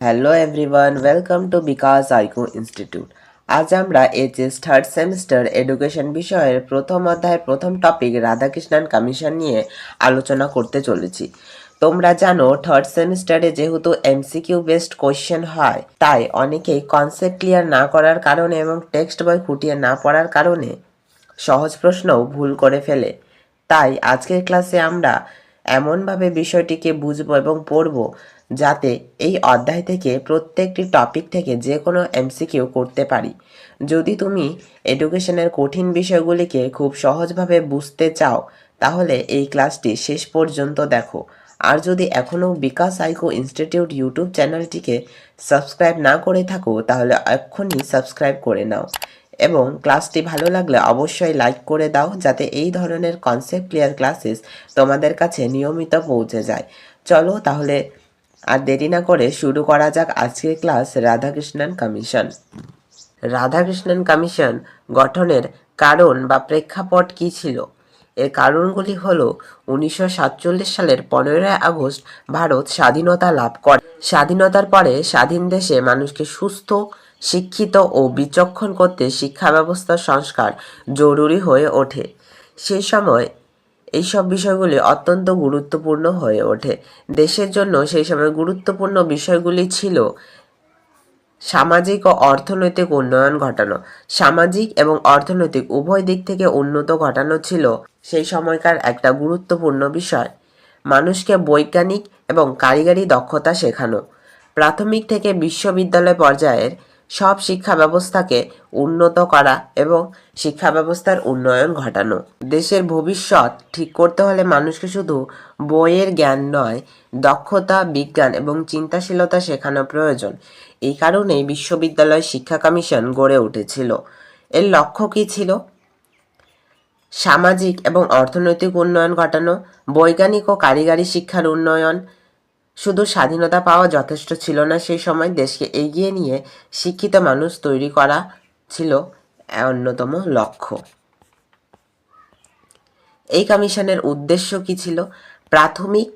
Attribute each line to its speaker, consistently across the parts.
Speaker 1: Hello everyone, welcome to Bikash আইকো institute. আজ আমরা এইচএস থার্ড সেমিস্টার এডুকেশন বিষয়ের প্রথম অধ্যায়ের প্রথম টপিক রাধাকৃষ্ণন কমিশন নিয়ে আলোচনা করতে চলেছি। তোমরা জানো থার্ড সেমিস্টারে যেহেতু এমসিকিউ বেসড কোয়েশ্চেন হয়, তাই অনেকেই কনসেপ্ট ক্লিয়ার না করার কারণে এবং টেক্সট বই খুঁটিয়ে না পড়ার কারণে সহজ প্রশ্নও ভুল করে ফেলে। তাই আজকের ক্লাসে আমরা এমনভাবে বিষয়টিকে বুঝবো এবং পড়ব যাতে এই অধ্যায় থেকে প্রত্যেকটি টপিক থেকে যে কোনো এমসিকিউ করতে পারি। যদি তুমি এডুকেশনের কঠিন বিষয়গুলিকে খুব সহজভাবে বুঝতে চাও তাহলে এই ক্লাসটি শেষ পর্যন্ত দেখো। আর যদি এখনও বিকাশ আইকো ইনস্টিটিউট ইউটিউব চ্যানেলটিকে সাবস্ক্রাইব না করে থাকো তাহলে এক্ষুনি সাবস্ক্রাইব করে নাও এবং ক্লাসটি ভালো লাগলে অবশ্যই লাইক করে দাও যাতে এই ধরনের কনসেপ্ট ক্লিয়ার ক্লাসেস তোমাদের কাছে নিয়মিত পৌঁছে যায়। চলো তাহলে আর দেরি না করে শুরু করা যাক আজকের class Radhakrishnan commission. Radhakrishnan commission গঠনের কারণ বা প্রেক্ষাপট কী ছিল? এর কারণগুলি হলো 1947 সালের 15 আগস্ট ভারত স্বাধীনতা লাভ করে। স্বাধীনতার পরে স্বাধীন দেশে মানুষকে সুস্থ, শিক্ষিত ও বিচক্ষণ করতে শিক্ষা ব্যবস্থার সংস্কার জরুরি হয়ে ওঠে। সেই সময় এইসব বিষয়গুলি অত্যন্ত গুরুত্বপূর্ণ হয়ে ওঠে। দেশের জন্য সেই সময় গুরুত্বপূর্ণ বিষয়গুলি ছিল সামাজিক ও অর্থনৈতিক উন্নয়ন ঘটানো। সামাজিক এবং অর্থনৈতিক উভয় দিক থেকে উন্নত ঘটানো ছিল সেই সময়কার একটা গুরুত্বপূর্ণ বিষয়। মানুষকে বৈজ্ঞানিক এবং কারিগরি দক্ষতা শেখানো। প্রাথমিক থেকে বিশ্ববিদ্যালয় পর্যায়ের সব শিক্ষা ব্যবস্থাকে উন্নত করা এবং শিক্ষা ব্যবস্থার উন্নয়ন ঘটানো। দেশের ভবিষ্যৎ ঠিক করতে হলে মানুষকে শুধু বইয়ের জ্ঞান নয়, দক্ষতা, বিজ্ঞান এবং চিন্তাশীলতা শেখানো প্রয়োজন। এই কারণেই বিশ্ববিদ্যালয় শিক্ষা কমিশন গড়ে উঠেছিল। এর লক্ষ্য কী ছিল? সামাজিক এবং অর্থনৈতিক উন্নয়ন ঘটানো, বৈজ্ঞানিক ও কারিগরি শিক্ষার উন্নয়ন। শুধু স্বাধীনতা পাওয়া যথেষ্ট ছিল না, সেই সময় দেশকে এগিয়ে নিয়ে শিক্ষিত মানুষ তৈরি করা ছিল অন্যতম লক্ষ্য। এই কমিশনের উদ্দেশ্য কী ছিল? প্রাথমিক,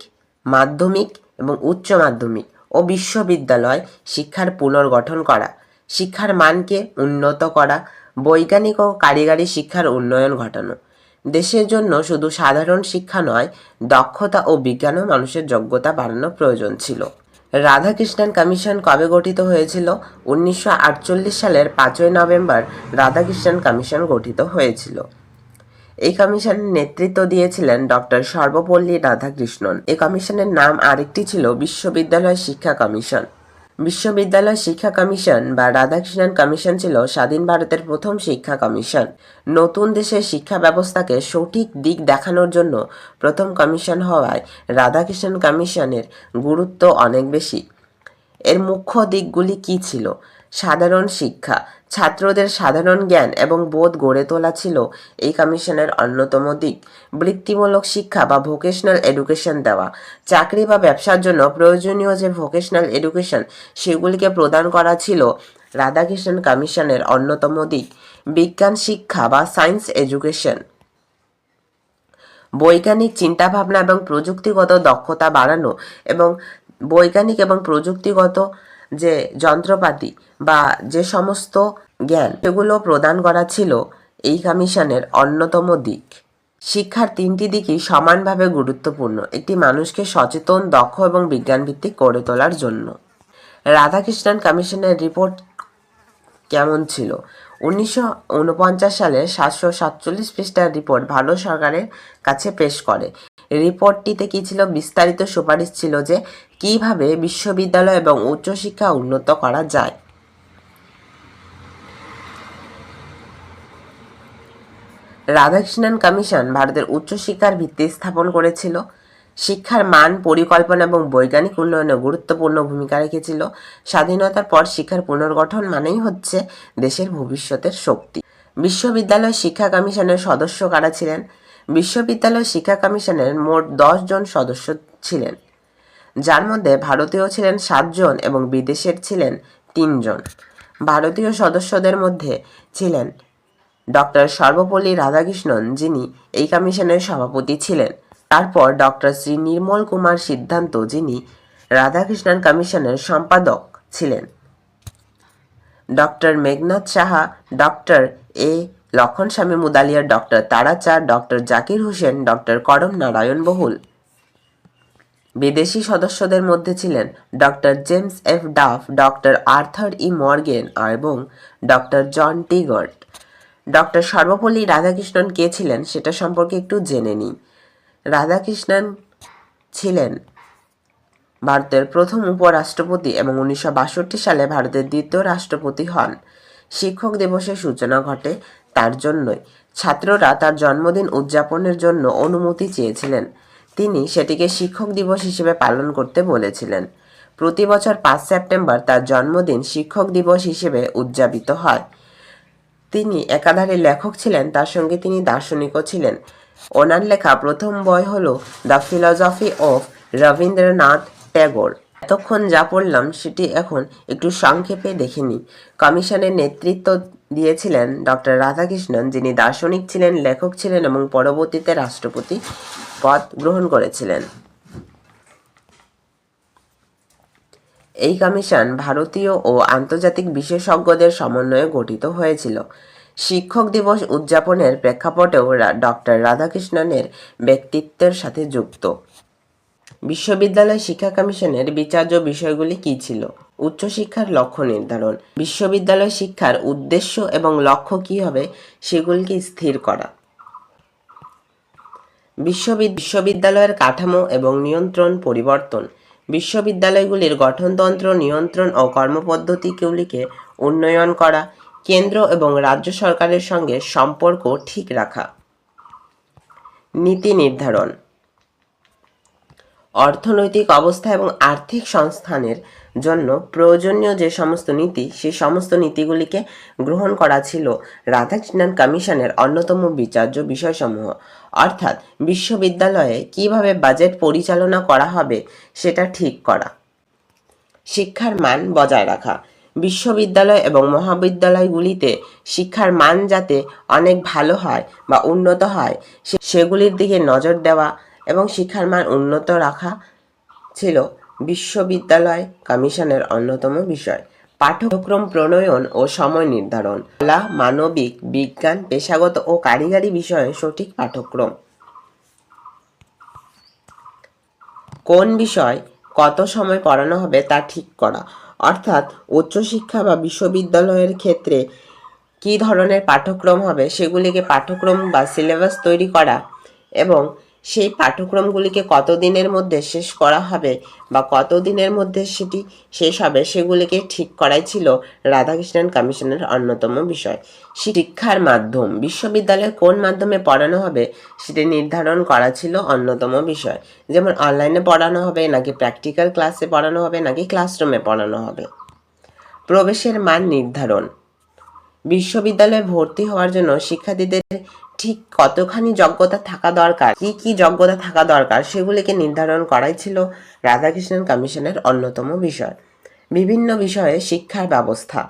Speaker 1: মাধ্যমিক এবং উচ্চ মাধ্যমিক ও বিশ্ববিদ্যালয় শিক্ষার পুনর্গঠন করা, শিক্ষার মানকে উন্নত করা, বৈজ্ঞানিক ও কারিগরি শিক্ষার উন্নয়ন ঘটানো। দেশের জন্য শুধু সাধারণ শিক্ষা নয়, দক্ষতা ও বিজ্ঞানও মানুষের যোগ্যতা বাড়ানো প্রয়োজন ছিল। রাধাকৃষ্ণন কমিশন কবে গঠিত হয়েছিল? 1948 সালের 5 নভেম্বর রাধাকৃষ্ণন কমিশন গঠিত হয়েছিল। এই কমিশনের নেতৃত্ব দিয়েছিলেন ডক্টর সর্বপল্লী রাধাকৃষ্ণন। এই কমিশনের নাম আরেকটি ছিল বিশ্ববিদ্যালয় শিক্ষা কমিশন। বিশ্ববিদ্যালয় শিক্ষা কমিশন বা রাধাকৃষ্ণন কমিশন ছিল স্বাধীন ভারতের প্রথম শিক্ষা কমিশন। নতুন দেশের শিক্ষা ব্যবস্থাকে সঠিক দিক দেখানোর জন্য প্রথম কমিশন হওয়ায় রাধাকৃষ্ণন কমিশনের গুরুত্ব অনেক বেশি। এর মুখ্য দিকগুলি কী ছিল? সাধারণ শিক্ষা, ছাত্রদের সাধারণ জ্ঞান এবং বোধ গড়ে তোলা ছিল এই কমিশনের অন্যতম দিক। বৃত্তিমূলক শিক্ষা বা ভোকেশনাল এডুকেশন দেওয়া, চাকরি বা ব্যবসার জন্য প্রয়োজনীয় যে ভোকেশনাল এডুকেশন সেগুলিকে প্রদান করা ছিল রাধাকৃষ্ণন কমিশনের অন্যতম দিক। বিজ্ঞান শিক্ষা বা সায়েন্স এডুকেশন, বৈজ্ঞানিক চিন্তাভাবনা এবং প্রযুক্তিগত দক্ষতা বাড়ানো এবং বৈজ্ঞানিক এবং প্রযুক্তিগত যে যন্ত্রপাতি বা যে সমস্ত জ্ঞান সেগুলো প্রদান করা ছিল এই কমিশনের অন্যতম দিক। শিক্ষার 3টি দিকই সমানভাবে গুরুত্বপূর্ণ একটি মানুষকে সচেতন, দক্ষ এবং বিজ্ঞানভিত্তিক করে তোলার জন্য। রাধাকৃষ্ণন কমিশনের রিপোর্ট কেমন ছিল? 1949 সালে 747 পৃষ্ঠার রিপোর্ট ভারত সরকারের কাছে পেশ করে। রিপোর্টটিতে কী ছিল? বিস্তারিত সুপারিশ ছিল যে কিভাবে বিশ্ববিদ্যালয় এবং উচ্চশিক্ষা উন্নত করা যায়। রাধাকৃষ্ণন কমিশন ভারতের উচ্চশিক্ষার ভিত্তি স্থাপন করেছিল, শিক্ষার মান, পরিকল্পনা এবং বৈজ্ঞানিক উন্নয়নে গুরুত্বপূর্ণ ভূমিকা রেখেছিল। স্বাধীনতার পর শিক্ষার পুনর্গঠন মানেই হচ্ছে দেশের ভবিষ্যতের শক্তি। বিশ্ববিদ্যালয় শিক্ষা কমিশনের সদস্য কারা ছিলেন? বিশ্ববিদ্যালয় শিক্ষা কমিশনের মোট 10 জন সদস্য ছিলেন, যার মধ্যে ভারতীয় ছিলেন 7 জন এবং বিদেশের ছিলেন 3 জন। ভারতীয় সদস্যদের মধ্যে ছিলেন ডক্টর সর্বপল্লী রাধাকৃষ্ণন, যিনি এই কমিশনের সভাপতি ছিলেন। তারপর ডক্টর শ্রী নির্মল কুমার সিদ্ধান্ত, যিনি রাধাকৃষ্ণন কমিশনের সম্পাদক ছিলেন। Doctor Meghnad Saha, doctor A Lakshmanaswami Mudaliar, doctor Tarachand, doctor Zakir Hussain, doctor Karam Narayan Bahl. বিদেশি সদস্যদের মধ্যে ছিলেন doctor James F Duff, doctor Arthur E Morgan এবং ডক্টর জন টি গট। ডক্টর সর্বপল্লী রাধাকৃষ্ণন কে ছিলেন সেটা সম্পর্কে একটু জেনে নিই। রাধাকৃষ্ণন ছিলেন ভারতের প্রথম উপরাষ্ট্রপতি এবং 1962 সালে ভারতের দ্বিতীয় রাষ্ট্রপতি হন। শিক্ষক দিবসের সূচনা ঘটে তার জন্যই। ছাত্ররা তার জন্মদিন উদযাপনের জন্য অনুমতি চেয়েছিলেন। তিনি সেটিকে শিক্ষক দিবস হিসেবে পালন করতে বলেছিলেন। প্রতি বছর 5 সেপ্টেম্বর তার জন্মদিন শিক্ষক দিবস হিসেবে উদযাপিত হয়। তিনি একাধারে লেখক ছিলেন, তার সঙ্গে তিনি দার্শনিকও ছিলেন। ওনার লেখা প্রথম বই হল the philosophy of Rabindranath Tagore. এতক্ষণ যা পড়লাম সেটি এখন একটু সংক্ষেপে দেখে নিই। কমিশনের নেতৃত্ব দিয়েছিলেন ডক্টর রাধাকৃষ্ণন, যিনি দার্শনিক ছিলেন, লেখক ছিলেন এবং পরবর্তীতে রাষ্ট্রপতি পদ গ্রহণ করেছিলেন। এই কমিশন ভারতীয় ও আন্তর্জাতিক বিশেষজ্ঞদের সমন্বয়ে গঠিত হয়েছিল। শিক্ষক দিবস উদযাপনের প্রেক্ষাপটেও ডক্টর রাধাকৃষ্ণনের ব্যক্তিত্বের সাথে যুক্ত। বিশ্ববিদ্যালয় শিক্ষা কমিশনের বিচার্য বিষয়গুলি কী ছিল? উচ্চশিক্ষার লক্ষ্য নির্ধারণ, বিশ্ববিদ্যালয় শিক্ষার উদ্দেশ্য এবং লক্ষ্য কী হবে সেগুলিকে স্থির করা, বিশ্ববিদ্যালয়ের কাঠামো এবং নিয়ন্ত্রণ পরিবর্তন, বিশ্ববিদ্যালয়গুলির গঠনতন্ত্র, নিয়ন্ত্রণ ও কর্মপদ্ধতিগুলিকে উন্নয়ন করা, কেন্দ্র এবং রাজ্য সরকারের সঙ্গে সম্পর্ক ঠিক রাখা, নীতি নির্ধারণ, অর্থনৈতিক অবস্থা এবং আর্থিক সংস্থানের জন্য প্রয়োজনীয় যে সমস্ত নীতি, সেই সমস্ত নীতিগুলিকে গ্রহণ করা ছিল রাধাকৃষ্ণন কমিশনের অন্যতম বিচার্য বিষয়সমূহ। অর্থাৎ বিশ্ববিদ্যালয়ে কিভাবে বাজেট পরিচালনা করা হবে সেটা ঠিক করা, শিক্ষার মান বজায় রাখা, বিশ্ববিদ্যালয় এবং মহাবিদ্যালয়গুলিতে শিক্ষার মান যাতে অনেক ভালো হয় বা উন্নত হয় সেগুলির দিকে নজর দেওয়া এবং শিক্ষার মান উন্নত রাখা ছিল বিশ্ববিদ্যালয় কমিশনের অন্যতম বিষয়। পাঠ্যক্রম প্রণয়ন ও সময় নির্ধারণ, কলা, মানবিক, বিজ্ঞান, পেশাগত ও কারিগরি বিষয়ে সঠিক পাঠ্যক্রম, কোন বিষয় কত সময় পড়ানো হবে তা ঠিক করা, অর্থাৎ উচ্চশিক্ষা বা বিশ্ববিদ্যালয়ের ক্ষেত্রে কী ধরনের পাঠ্যক্রম হবে সেগুলিকে পাঠ্যক্রম বা সিলেবাস তৈরি করা এবং সেই পাঠ্যক্রমগুলিকে কতদিনের মধ্যে শেষ করা হবে বা কতদিনের মধ্যে সেটি শেষ হবে সেগুলিকে ঠিক করাই ছিল রাধাকৃষ্ণন কমিশনের অন্যতম বিষয়। শিক্ষার মাধ্যম, বিশ্ববিদ্যালয়ে কোন মাধ্যমে পড়ানো হবে সেটি নির্ধারণ করা ছিল অন্যতম বিষয়। যেমন অনলাইনে পড়ানো হবে নাকি প্র্যাকটিক্যাল ক্লাসে পড়ানো হবে নাকি ক্লাসরুমে পড়ানো হবে। প্রবেশের মান নির্ধারণ, বিশ্ববিদ্যালয়ে ভর্তি হওয়ার জন্য শিক্ষার্থীদের ঠিক কতখানি যোগ্যতা থাকা দরকার, কি যোগ্যতা থাকা দরকার সেগুলিকে নির্ধারণ করাই ছিল রাধাকৃষ্ণন কমিশনের অন্যতম বিষয়। বিভিন্ন বিষয়ে শিক্ষার ব্যবস্থা,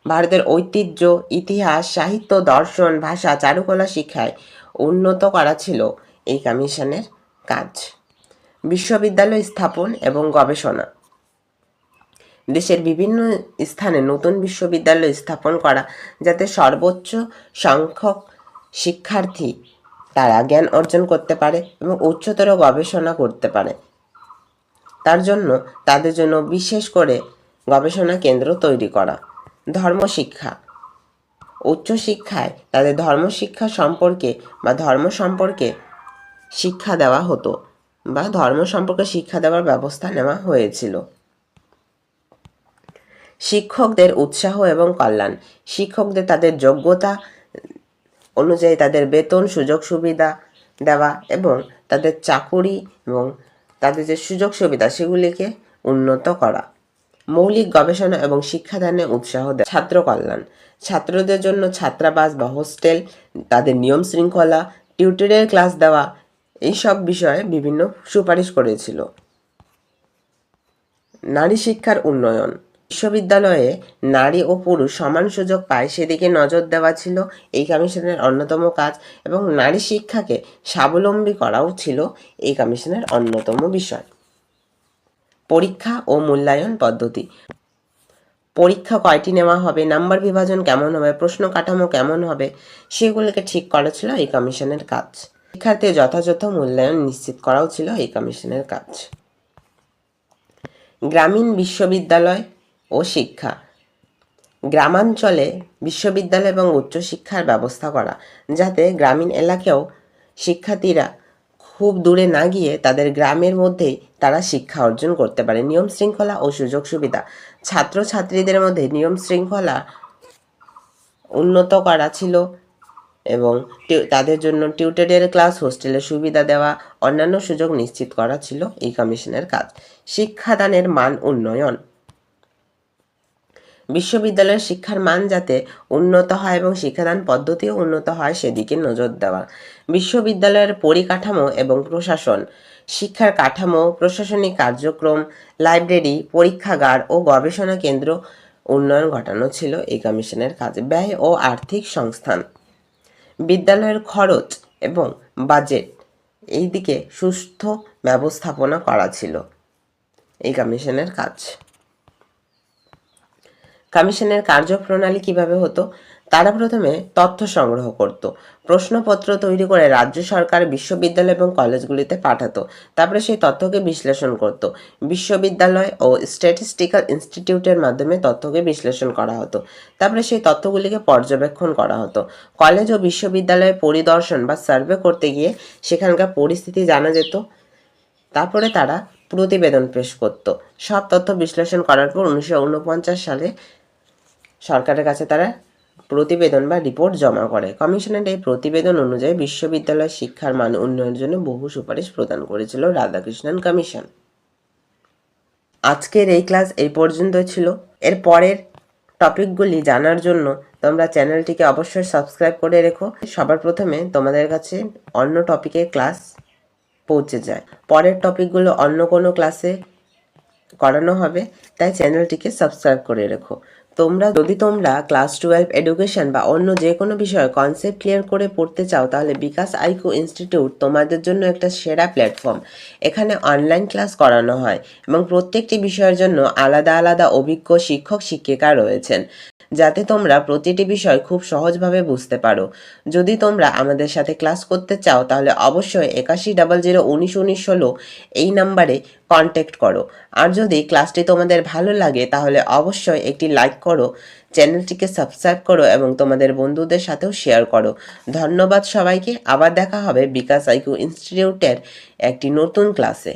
Speaker 1: ভারতের ঐতিহ্য, ইতিহাস, সাহিত্য, দর্শন, ভাষা, চারুকলা শিক্ষায় উন্নত করা ছিল এই কমিশনের কাজ। বিশ্ববিদ্যালয় স্থাপন এবং গবেষণা, দেশের বিভিন্ন স্থানে নতুন বিশ্ববিদ্যালয় স্থাপন করা যাতে সর্বোচ্চ সংখ্যক শিক্ষার্থী তারা জ্ঞান অর্জন করতে পারে এবং উচ্চতর গবেষণা করতে পারে, তার জন্য তাদের জন্য বিশেষ করে গবেষণা কেন্দ্র তৈরি করা। ধর্মশিক্ষা, উচ্চশিক্ষায় তাদের ধর্মশিক্ষা সম্পর্কে বা ধর্ম সম্পর্কে শিক্ষা দেওয়া হতো বা ধর্ম সম্পর্কে শিক্ষা দেওয়ার ব্যবস্থা নেওয়া হয়েছিল। শিক্ষকদের উৎসাহ এবং কল্যাণ, শিক্ষকদের তাদের যোগ্যতা অনুযায়ী তাদের বেতন, সুযোগ সুবিধা দেওয়া এবং তাদের চাকুরি এবং তাদের যে সুযোগ সুবিধা সেগুলিকে উন্নত করা। মৌলিক গবেষণা এবং শিক্ষাদানে উৎসাহ দেওয়া। ছাত্র কল্যাণ, ছাত্রদের জন্য ছাত্রাবাস বা হোস্টেল, তাদের নিয়ম শৃঙ্খলা, টিউটোরিয়াল ক্লাস দেওয়া, এইসব বিষয়ে বিভিন্ন সুপারিশ করেছিল। নারী শিক্ষার উন্নয়ন, বিশ্ববিদ্যালয়ে নারী ও পুরুষ সমান সুযোগ পায় সেদিকে নজর দেওয়া ছিল এই কমিশনের অন্যতম কাজ এবং নারী শিক্ষাকে স্বাবলম্বী করাও ছিল এই কমিশনের অন্যতম বিষয়। পরীক্ষা ও মূল্যায়ন পদ্ধতি, পরীক্ষা কয়টি নেওয়া হবে, নাম্বার বিভাজন কেমন হবে, প্রশ্ন কাঠামো কেমন হবে, সেগুলোকে ঠিক করা ছিল এই কমিশনের কাজ। শিক্ষার্থীর যথাযথ মূল্যায়ন নিশ্চিত করাও ছিল এই কমিশনের কাজ। গ্রামীণ বিশ্ববিদ্যালয় ও শিক্ষা। গ্রামাঞ্চলে বিশ্ববিদ্যালয় এবং উচ্চশিক্ষার ব্যবস্থা করা, যাতে গ্রামীণ এলাকায়ও শিক্ষার্থীরা খুব দূরে না গিয়ে তাদের গ্রামের মধ্যেই তারা শিক্ষা অর্জন করতে পারে। নিয়ম শৃঙ্খলা ও সুযোগ সুবিধা। ছাত্রছাত্রীদের মধ্যে নিয়ম শৃঙ্খলা উন্নত করা ছিল এবং তাদের জন্য টিউটোরিয়াল ক্লাস, হোস্টেলের সুবিধা দেওয়া, অন্যান্য সুযোগ নিশ্চিত করা ছিল এই কমিশনের কাজ। শিক্ষাদানের মান উন্নয়ন। বিশ্ববিদ্যালয়ের শিক্ষার মান যাতে উন্নত হয় এবং শিক্ষাদান পদ্ধতিও উন্নত হয় সেদিকে নজর দেওয়া। বিশ্ববিদ্যালয়ের পরিকাঠামো এবং প্রশাসন। শিক্ষার কাঠামো, প্রশাসনিক কার্যক্রম, লাইব্রেরি, পরীক্ষাগার ও গবেষণা কেন্দ্র উন্নয়ন ঘটানো ছিল এই কমিশনের কাজ। ব্যয় ও আর্থিক সংস্থান। বিদ্যালয়ের খরচ এবং বাজেট এই দিকে সুস্থ ব্যবস্থাপনা করা ছিল এই কমিশনের কাজ। কমিশনের কার্যপ্রণালী কিভাবে হতো? তারা প্রথমে তথ্য সংগ্রহ করত, প্রশ্নপত্র তৈরি করে রাজ্য সরকার, বিশ্ববিদ্যালয় এবং কলেজগুলিতে পাঠাতো। তারপরে সেই তথ্যকে বিশ্লেষণ করত। বিশ্ববিদ্যালয় ও স্ট্যাটিস্টিক্যাল ইনস্টিটিউটের মাধ্যমে তথ্যকে বিশ্লেষণ করা হতো। তারপরে সেই তথ্যগুলিকে পর্যবেক্ষণ করা হতো। কলেজ ও বিশ্ববিদ্যালয়ে পরিদর্শন বা সার্ভে করতে গিয়ে সেখানকার পরিস্থিতি জানা যেত। তারপরে তারা প্রতিবেদন পেশ করত। সব তথ্য বিশ্লেষণ করার পর 1949 সালে সরকারের কাছে তারা প্রতিবেদন বা রিপোর্ট জমা করে। কমিশনের এই প্রতিবেদন অনুযায়ী বিশ্ববিদ্যালয় শিক্ষার মান উন্নয়নের জন্য বহু সুপারিশ প্রদান করেছিল রাধাকৃষ্ণন কমিশন। আজকের এই ক্লাস এই পর্যন্ত ছিল। এর পরের টপিকগুলি জানার জন্য তোমরা চ্যানেলটিকে অবশ্যই সাবস্ক্রাইব করে রেখো। সবার প্রথমে তোমাদের কাছে অন্য টপিকের ক্লাস পৌঁছে যায়। পরের টপিকগুলো অন্য কোনো ক্লাসে করানো হবে, তাই চ্যানেলটিকে সাবস্ক্রাইব করে রেখো। যদি তোমরা ক্লাস 12 এডুকেশন বা অন্য যে কোনো বিষয়ে কনসেপ্ট ক্লিয়ার করে পড়তে চাও, তাহলে বিকাশ আইকিউ ইনস্টিটিউট তোমাদের জন্য একটা সেরা প্ল্যাটফর্ম। এখানে অনলাইন ক্লাস করানো হয় এবং প্রত্যেকটি বিষয়ের জন্য আলাদা আলাদা অভিজ্ঞ শিক্ষক শিক্ষিকা রয়েছেন, যাতে তোমরা প্রতিটি বিষয় খুব সহজভাবে বুঝতে পারো। যদি তোমরা আমাদের সাথে ক্লাস করতে চাও, তাহলে অবশ্যই 8100191916 এই নাম্বারে কন্ট্যাক্ট করো। আর যদি ক্লাসটি তোমাদের ভালো লাগে, তাহলে অবশ্যই একটি লাইক করো, চ্যানেলটিকে সাবস্ক্রাইব করো এবং তোমাদের বন্ধুদের সাথেও শেয়ার করো। ধন্যবাদ সবাইকে। আবার দেখা হবে বিকাশ আইকিউ ইনস্টিটিউটের একটি নতুন ক্লাসে।